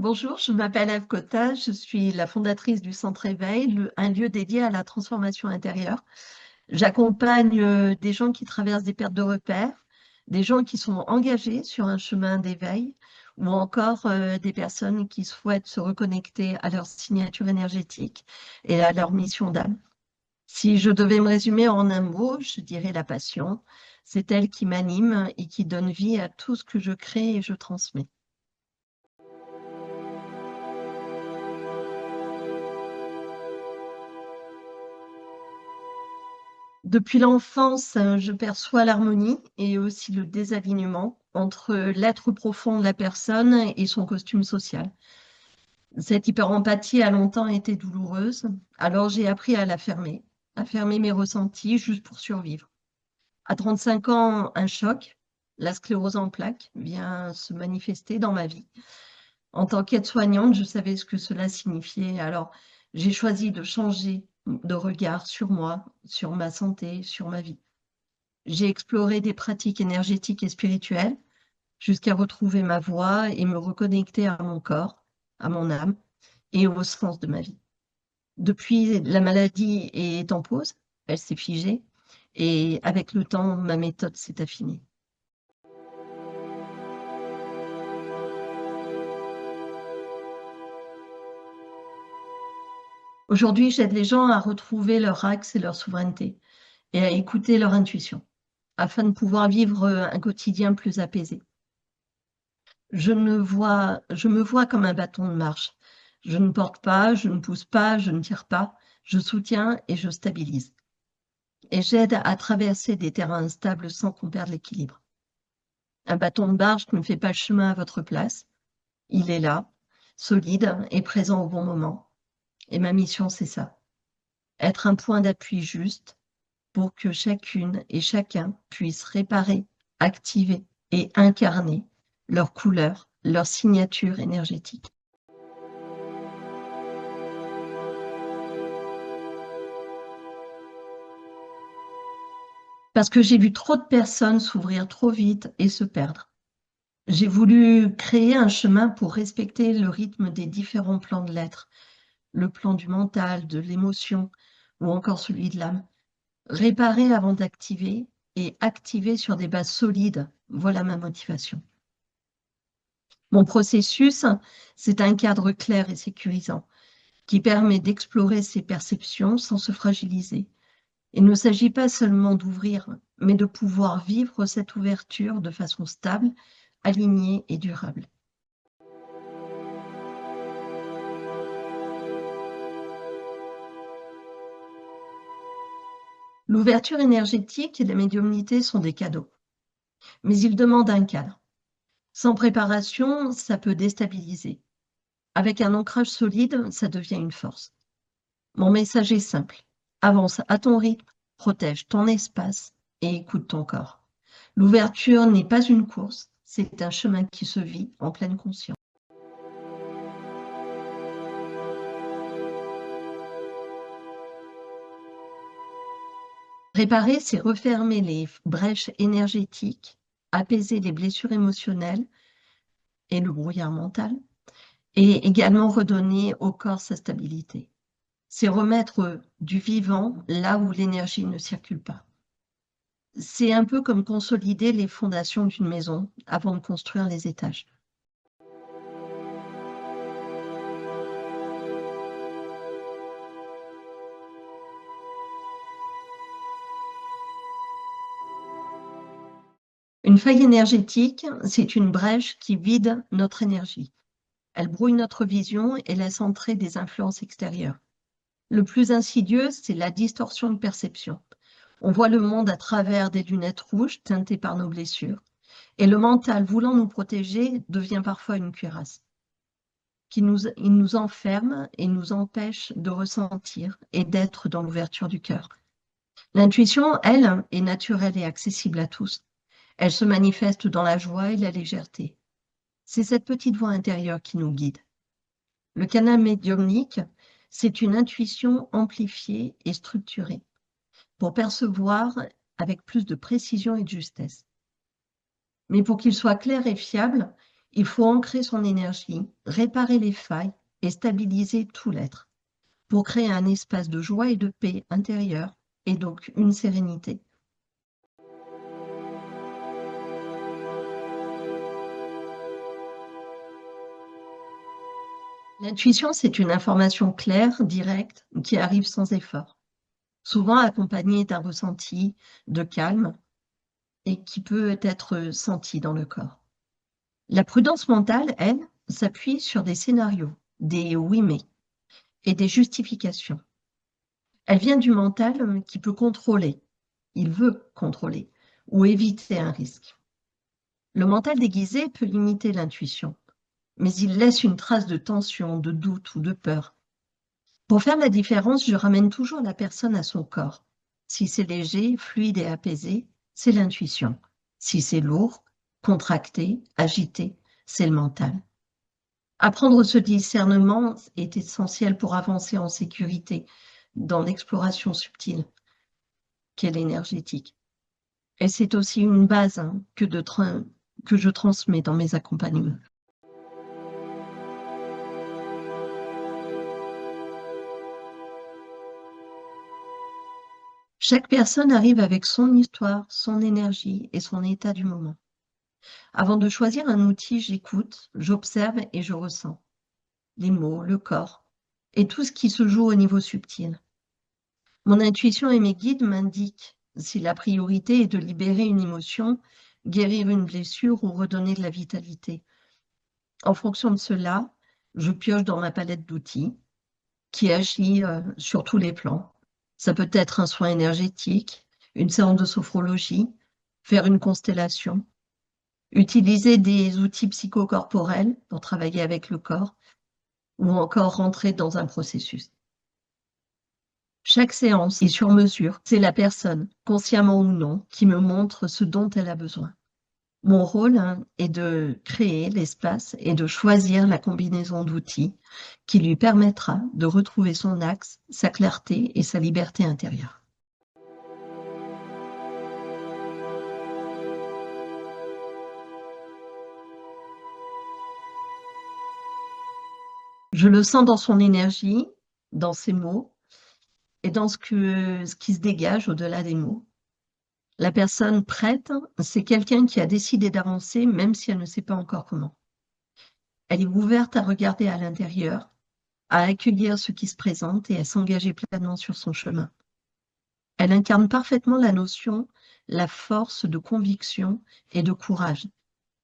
Bonjour, je m'appelle Ève Cotta, je suis la fondatrice du Centre Éveil, un lieu dédié à la transformation intérieure. J'accompagne des gens qui traversent des pertes de repères, des gens qui sont engagés sur un chemin d'éveil ou encore des personnes qui souhaitent se reconnecter à leur signature énergétique et à leur mission d'âme. Si je devais me résumer en un mot, je dirais la passion. C'est elle qui m'anime et qui donne vie à tout ce que je crée et je transmets. Depuis l'enfance, je perçois l'harmonie et aussi le désalignement entre l'être profond de la personne et son costume social. Cette hyper-empathie a longtemps été douloureuse, alors j'ai appris à fermer mes ressentis juste pour survivre. À 35 ans, un choc, la sclérose en plaques, vient se manifester dans ma vie. En tant qu'aide-soignante, je savais ce que cela signifiait, alors j'ai choisi de changer de regard sur moi, sur ma santé, sur ma vie. J'ai exploré des pratiques énergétiques et spirituelles jusqu'à retrouver ma voie et me reconnecter à mon corps, à mon âme et au sens de ma vie. Depuis, la maladie est en pause, elle s'est figée et avec le temps, ma méthode s'est affinée. Aujourd'hui, j'aide les gens à retrouver leur axe et leur souveraineté et à écouter leur intuition afin de pouvoir vivre un quotidien plus apaisé. Je me vois comme un bâton de marche. Je ne porte pas, je ne pousse pas, je ne tire pas, je soutiens et je stabilise. Et j'aide à traverser des terrains instables sans qu'on perde l'équilibre. Un bâton de marche ne fait pas le chemin à votre place. Il est là, solide et présent au bon moment. Et ma mission, c'est ça. Être un point d'appui juste pour que chacune et chacun puisse réparer, activer et incarner leur couleur, leur signature énergétique. Parce que j'ai vu trop de personnes s'ouvrir trop vite et se perdre. J'ai voulu créer un chemin pour respecter le rythme des différents plans de l'être, le plan du mental, de l'émotion ou encore celui de l'âme. Réparer avant d'activer et activer sur des bases solides, voilà ma motivation. Mon processus, c'est un cadre clair et sécurisant qui permet d'explorer ses perceptions sans se fragiliser. Il ne s'agit pas seulement d'ouvrir, mais de pouvoir vivre cette ouverture de façon stable, alignée et durable. L'ouverture énergétique et la médiumnité sont des cadeaux, mais ils demandent un cadre. Sans préparation, ça peut déstabiliser. Avec un ancrage solide, ça devient une force. Mon message est simple. Avance à ton rythme, protège ton espace et écoute ton corps. L'ouverture n'est pas une course, c'est un chemin qui se vit en pleine conscience. Réparer, c'est refermer les brèches énergétiques, apaiser les blessures émotionnelles et le brouillard mental, et également redonner au corps sa stabilité. C'est remettre du vivant là où l'énergie ne circule pas. C'est un peu comme consolider les fondations d'une maison avant de construire les étages. Une faille énergétique, c'est une brèche qui vide notre énergie. Elle brouille notre vision et laisse entrer des influences extérieures. Le plus insidieux, c'est la distorsion de perception. On voit le monde à travers des lunettes rouges teintées par nos blessures. Et le mental, voulant nous protéger, devient parfois une cuirasse. Il nous enferme et nous empêche de ressentir et d'être dans l'ouverture du cœur. L'intuition, elle, est naturelle et accessible à tous. Elle se manifeste dans la joie et la légèreté. C'est cette petite voix intérieure qui nous guide. Le canal médiumnique, c'est une intuition amplifiée et structurée pour percevoir avec plus de précision et de justesse. Mais pour qu'il soit clair et fiable, Il faut ancrer son énergie, réparer les failles et stabiliser tout l'être pour créer un espace de joie et de paix intérieure et donc une sérénité. L'intuition, c'est une information claire, directe, qui arrive sans effort, souvent accompagnée d'un ressenti de calme et qui peut être senti dans le corps. La prudence mentale, elle, s'appuie sur des scénarios, des oui mais et des justifications. Elle vient du mental qui peut contrôler, il veut contrôler ou éviter un risque. Le mental déguisé peut limiter l'intuition, mais il laisse une trace de tension, de doute ou de peur. Pour faire la différence, je ramène toujours la personne à son corps. Si c'est léger, fluide et apaisé, c'est l'intuition. Si c'est lourd, contracté, agité, c'est le mental. Apprendre ce discernement est essentiel pour avancer en sécurité dans l'exploration subtile qu'est l'énergétique. Et c'est aussi une base que je transmets dans mes accompagnements. Chaque personne arrive avec son histoire, son énergie et son état du moment. Avant de choisir un outil, j'écoute, j'observe et je ressens les mots, le corps et tout ce qui se joue au niveau subtil. Mon intuition et mes guides m'indiquent si la priorité est de libérer une émotion, guérir une blessure ou redonner de la vitalité. En fonction de cela, je pioche dans ma palette d'outils qui agit sur tous les plans. Ça peut être un soin énergétique, une séance de sophrologie, faire une constellation, utiliser des outils psychocorporels pour travailler avec le corps ou encore rentrer dans un processus. Chaque séance est sur mesure. C'est la personne, consciemment ou non, qui me montre ce dont elle a besoin. Mon rôle est de créer l'espace et de choisir la combinaison d'outils qui lui permettra de retrouver son axe, sa clarté et sa liberté intérieure. Je le sens dans son énergie, dans ses mots et dans ce qui se dégage au-delà des mots. La personne prête, c'est quelqu'un qui a décidé d'avancer même si elle ne sait pas encore comment. Elle est ouverte à regarder à l'intérieur, à accueillir ce qui se présente et à s'engager pleinement sur son chemin. Elle incarne parfaitement la notion, la force de conviction et de courage.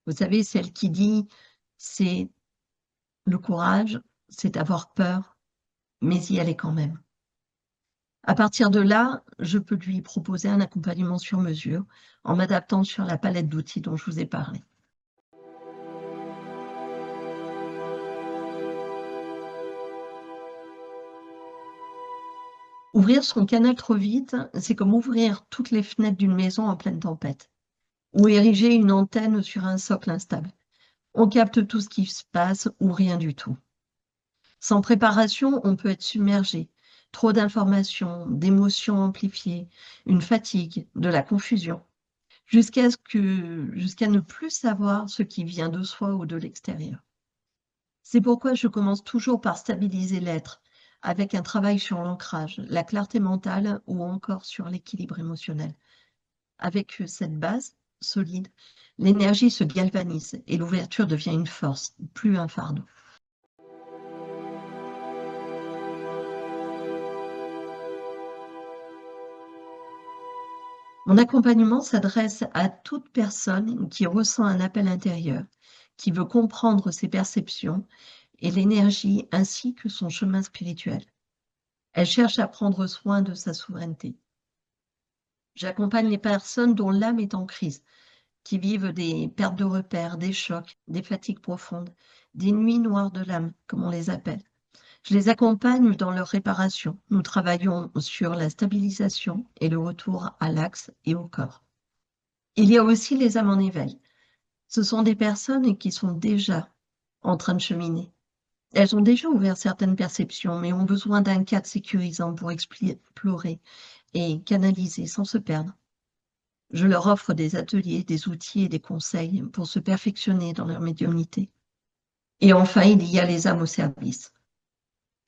Vous savez, celle qui dit, c'est le courage, c'est avoir peur, mais y aller quand même. À partir de là, je peux lui proposer un accompagnement sur mesure en m'adaptant sur la palette d'outils dont je vous ai parlé. Ouvrir son canal trop vite, c'est comme ouvrir toutes les fenêtres d'une maison en pleine tempête ou ériger une antenne sur un socle instable. On capte tout ce qui se passe ou rien du tout. Sans préparation, on peut être submergé. Trop d'informations, d'émotions amplifiées, une fatigue, de la confusion, jusqu'à ne plus savoir ce qui vient de soi ou de l'extérieur. C'est pourquoi je commence toujours par stabiliser l'être, avec un travail sur l'ancrage, la clarté mentale ou encore sur l'équilibre émotionnel. Avec cette base solide, l'énergie se galvanise et l'ouverture devient une force, plus un fardeau. Mon accompagnement s'adresse à toute personne qui ressent un appel intérieur, qui veut comprendre ses perceptions et l'énergie ainsi que son chemin spirituel. Elle cherche à prendre soin de sa souveraineté. J'accompagne les personnes dont l'âme est en crise, qui vivent des pertes de repères, des chocs, des fatigues profondes, des nuits noires de l'âme, comme on les appelle. Je les accompagne dans leur réparation. Nous travaillons sur la stabilisation et le retour à l'axe et au corps. Il y a aussi les âmes en éveil. Ce sont des personnes qui sont déjà en train de cheminer. Elles ont déjà ouvert certaines perceptions, mais ont besoin d'un cadre sécurisant pour explorer et canaliser sans se perdre. Je leur offre des ateliers, des outils et des conseils pour se perfectionner dans leur médiumnité. Et enfin, il y a les âmes au service.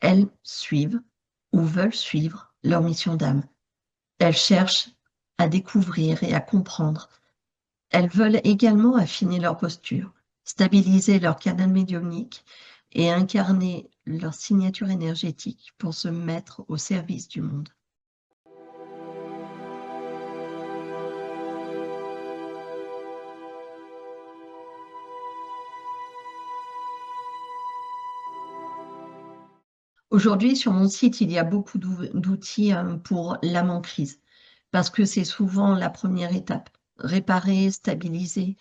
Elles suivent ou veulent suivre leur mission d'âme. Elles cherchent à découvrir et à comprendre. Elles veulent également affiner leur posture, stabiliser leur canal médiumnique et incarner leur signature énergétique pour se mettre au service du monde. Aujourd'hui, sur mon site, il y a beaucoup d'outils pour l'âme en crise, parce que c'est souvent la première étape. Réparer, stabiliser,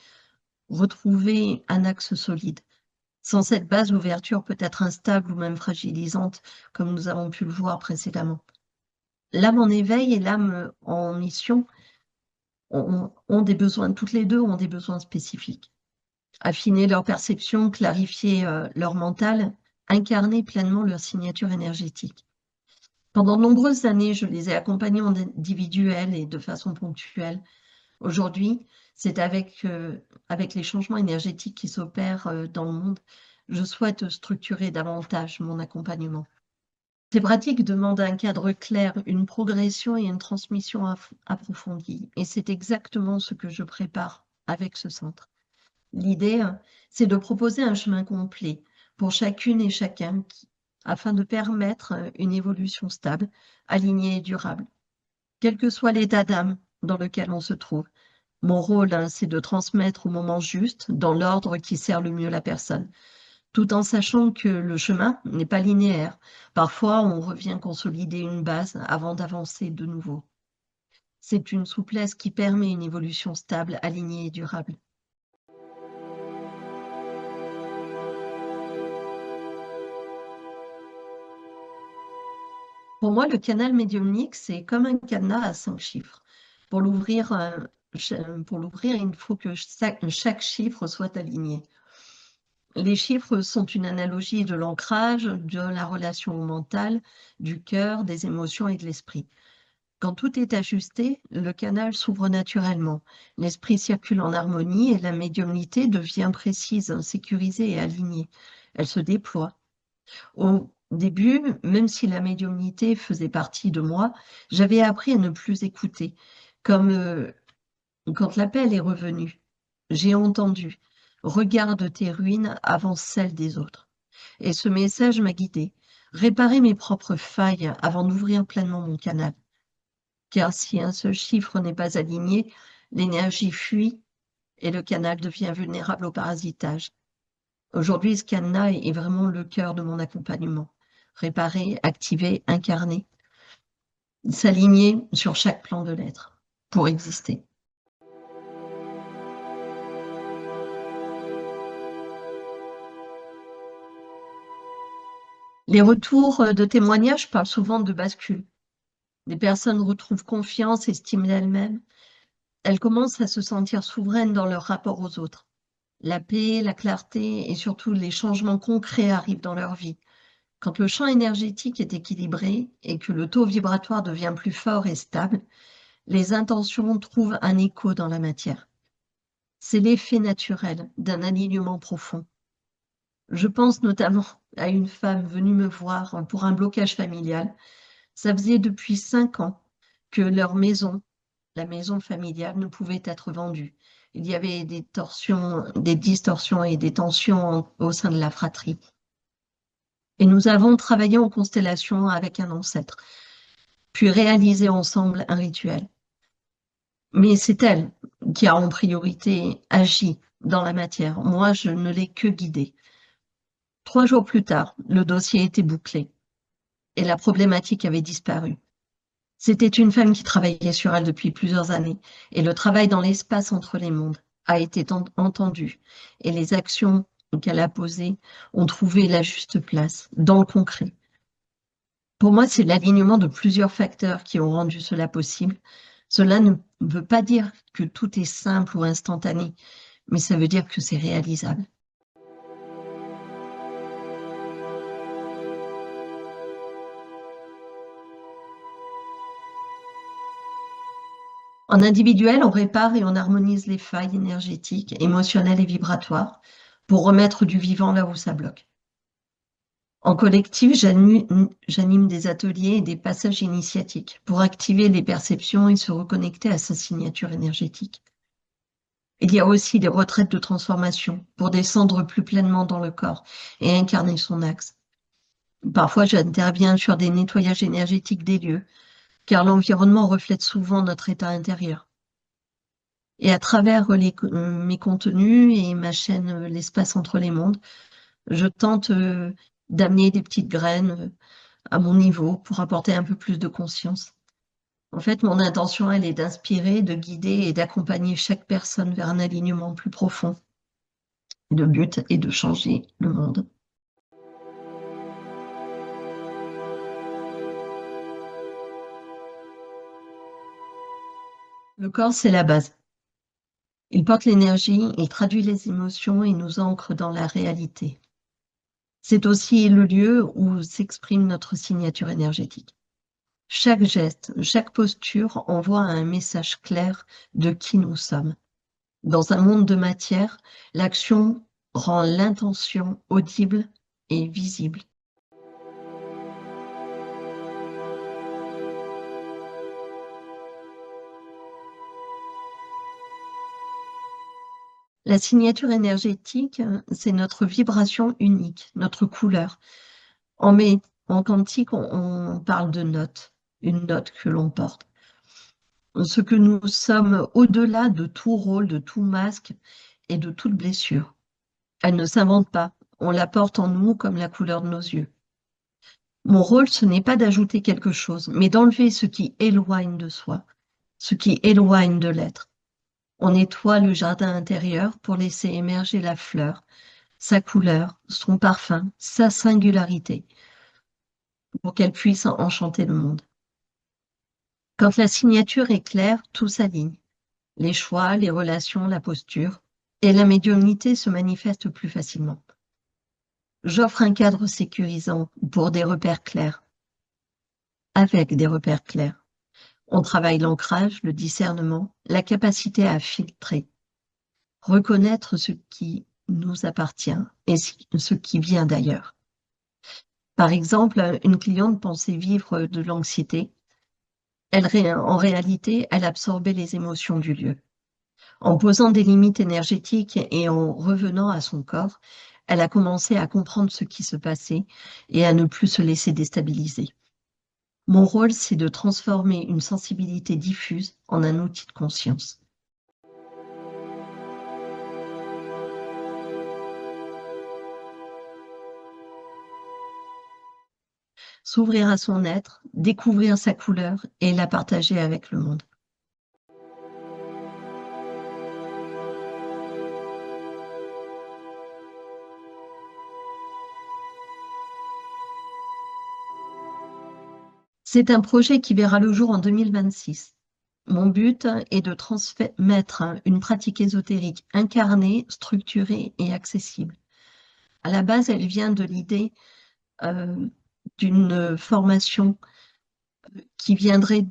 retrouver un axe solide. Sans cette base, l'ouverture peut être instable ou même fragilisante, comme nous avons pu le voir précédemment. L'âme en éveil et l'âme en mission ont des besoins, toutes les deux ont des besoins spécifiques. Affiner leur perception, clarifier leur mental, incarner pleinement leur signature énergétique. Pendant de nombreuses années, je les ai accompagnés en individuel et de façon ponctuelle. Aujourd'hui, c'est avec les changements énergétiques qui s'opèrent dans le monde, je souhaite structurer davantage mon accompagnement. Ces pratiques demandent un cadre clair, une progression et une transmission approfondie. Et c'est exactement ce que je prépare avec ce centre. L'idée, c'est de proposer un chemin complet pour chacune et chacun afin de permettre une évolution stable, alignée et durable, quel que soit l'état d'âme dans lequel on se trouve. Mon rôle, c'est de transmettre au moment juste, dans l'ordre qui sert le mieux la personne, tout en sachant que le chemin n'est pas linéaire. Parfois, on revient consolider une base avant d'avancer de nouveau. C'est une souplesse qui permet une évolution stable, alignée et durable. Pour moi, le canal médiumnique, c'est comme un cadenas à 5 chiffres. Pour l'ouvrir, il faut que chaque chiffre soit aligné. Les chiffres sont une analogie de l'ancrage, de la relation au mental, du cœur, des émotions et de l'esprit. Quand tout est ajusté, le canal s'ouvre naturellement. L'esprit circule en harmonie et la médiumnité devient précise, sécurisée et alignée. Elle se déploie. Au début, même si la médiumnité faisait partie de moi, j'avais appris à ne plus écouter. Comme quand l'appel est revenu, j'ai entendu: regarde tes ruines avant celles des autres. Et ce message m'a guidée. Réparer mes propres failles avant d'ouvrir pleinement mon canal. Car si un seul chiffre n'est pas aligné, l'énergie fuit et le canal devient vulnérable au parasitage. Aujourd'hui, ce cadenas est vraiment le cœur de mon accompagnement. Réparer, activer, incarner, s'aligner sur chaque plan de l'être pour exister. Les retours de témoignages parlent souvent de bascule. Les personnes retrouvent confiance, estiment d'elles-mêmes. Elles commencent à se sentir souveraines dans leur rapport aux autres. La paix, la clarté et surtout les changements concrets arrivent dans leur vie. Quand le champ énergétique est équilibré et que le taux vibratoire devient plus fort et stable, les intentions trouvent un écho dans la matière. C'est l'effet naturel d'un alignement profond. Je pense notamment à une femme venue me voir pour un blocage familial. Ça faisait depuis 5 ans que leur maison, la maison familiale, ne pouvait être vendue. Il y avait des torsions, des distorsions et des tensions au sein de la fratrie. Et nous avons travaillé en constellation avec un ancêtre, puis réalisé ensemble un rituel. Mais c'est elle qui a en priorité agi dans la matière. Moi, je ne l'ai que guidée. 3 jours plus tard, le dossier était bouclé et la problématique avait disparu. C'était une femme qui travaillait sur elle depuis plusieurs années et le travail dans l'espace entre les mondes a été entendu et les actions qu'elle a posées ont trouvé la juste place dans le concret. Pour moi, c'est l'alignement de plusieurs facteurs qui ont rendu cela possible. Cela ne veut pas dire que tout est simple ou instantané, mais ça veut dire que c'est réalisable. En individuel, on répare et on harmonise les failles énergétiques, émotionnelles et vibratoires pour remettre du vivant là où ça bloque. En collectif, j'anime des ateliers et des passages initiatiques pour activer les perceptions et se reconnecter à sa signature énergétique. Il y a aussi des retraites de transformation pour descendre plus pleinement dans le corps et incarner son axe. Parfois, j'interviens sur des nettoyages énergétiques des lieux, car l'environnement reflète souvent notre état intérieur. Et à travers mes contenus et ma chaîne L'espace entre les mondes, je tente d'amener des petites graines à mon niveau pour apporter un peu plus de conscience. En fait, mon intention, elle est d'inspirer, de guider et d'accompagner chaque personne vers un alignement plus profond. Le but est de changer le monde. Le corps, c'est la base. Il porte l'énergie, il traduit les émotions et nous ancre dans la réalité. C'est aussi le lieu où s'exprime notre signature énergétique. Chaque geste, chaque posture envoie un message clair de qui nous sommes. Dans un monde de matière, l'action rend l'intention audible et visible. La signature énergétique, c'est notre vibration unique, notre couleur. En quantique, on parle de note, une note que l'on porte. Ce que nous sommes au-delà de tout rôle, de tout masque et de toute blessure. Elle ne s'invente pas, on la porte en nous comme la couleur de nos yeux. Mon rôle, ce n'est pas d'ajouter quelque chose, mais d'enlever ce qui éloigne de soi, ce qui éloigne de l'être. On nettoie le jardin intérieur pour laisser émerger la fleur, sa couleur, son parfum, sa singularité, pour qu'elle puisse enchanter le monde. Quand la signature est claire, tout s'aligne. Les choix, les relations, la posture, et la médiumnité se manifeste plus facilement. J'offre un cadre sécurisant pour des repères clairs, avec des repères clairs. On travaille l'ancrage, le discernement, la capacité à filtrer, reconnaître ce qui nous appartient et ce qui vient d'ailleurs. Par exemple, une cliente pensait vivre de l'anxiété. En réalité, elle absorbait les émotions du lieu. En posant des limites énergétiques et en revenant à son corps, elle a commencé à comprendre ce qui se passait et à ne plus se laisser déstabiliser. Mon rôle, c'est de transformer une sensibilité diffuse en un outil de conscience. S'ouvrir à son être, découvrir sa couleur et la partager avec le monde. C'est un projet qui verra le jour en 2026. Mon but est de transmettre une pratique ésotérique incarnée, structurée et accessible. À la base, elle vient de l'idée d'une formation qui viendrait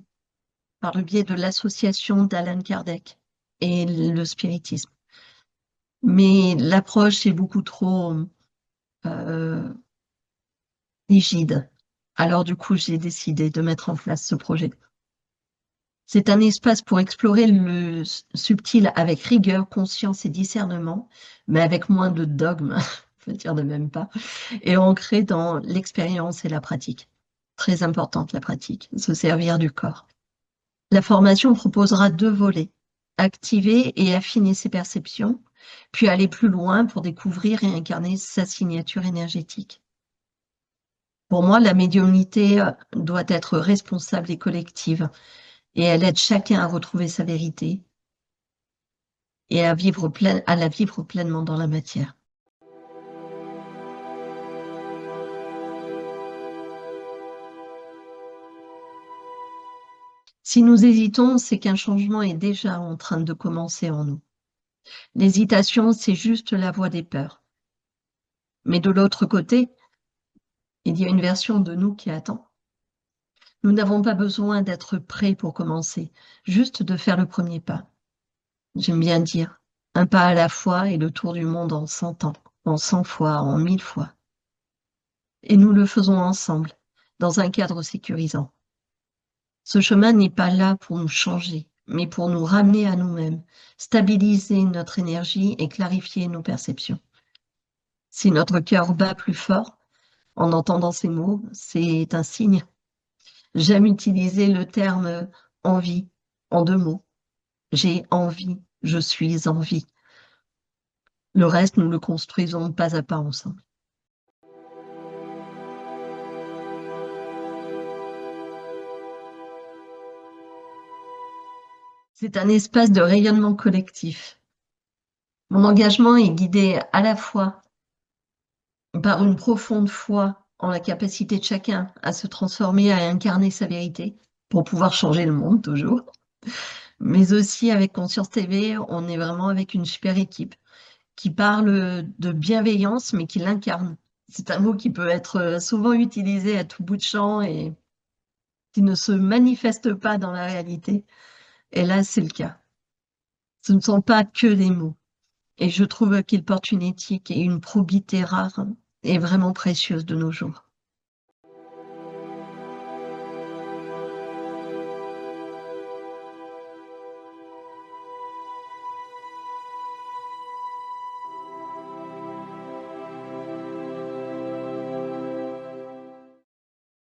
par le biais de l'association d'Alan Kardec et le spiritisme. Mais l'approche est beaucoup trop euh, rigide. Alors du coup, j'ai décidé de mettre en place ce projet. C'est un espace pour explorer le subtil avec rigueur, conscience et discernement, mais avec moins de dogmes, je veux dire de même pas, et ancré dans l'expérience et la pratique. Très importante la pratique, se servir du corps. La formation proposera 2 volets, activer et affiner ses perceptions, puis aller plus loin pour découvrir et incarner sa signature énergétique. Pour moi, la médiumnité doit être responsable et collective, et elle aide chacun à retrouver sa vérité et à la vivre pleinement dans la matière. Si nous hésitons, c'est qu'un changement est déjà en train de commencer en nous. L'hésitation, c'est juste la voix des peurs. Mais de l'autre côté, il y a une version de nous qui attend. Nous n'avons pas besoin d'être prêts pour commencer, juste de faire le premier pas. J'aime bien dire, un pas à la fois et le tour du monde en 100 ans, en 100 fois, en 1000 fois. Et nous le faisons ensemble, dans un cadre sécurisant. Ce chemin n'est pas là pour nous changer, mais pour nous ramener à nous-mêmes, stabiliser notre énergie et clarifier nos perceptions. Si notre cœur bat plus fort en entendant ces mots, c'est un signe. J'aime utiliser le terme envie en 2 mots. J'ai envie, je suis en vie. Le reste, nous le construisons pas à pas ensemble. C'est un espace de rayonnement collectif. Mon engagement est guidé à la fois par une profonde foi en la capacité de chacun à se transformer, à incarner sa vérité pour pouvoir changer le monde toujours. Mais aussi avec Conscience TV, on est vraiment avec une super équipe qui parle de bienveillance, mais qui l'incarne. C'est un mot qui peut être souvent utilisé à tout bout de champ et qui ne se manifeste pas dans la réalité. Et là, c'est le cas. Ce ne sont pas que des mots. Et je trouve qu'ils portent une éthique et une probité rare et vraiment précieuse de nos jours.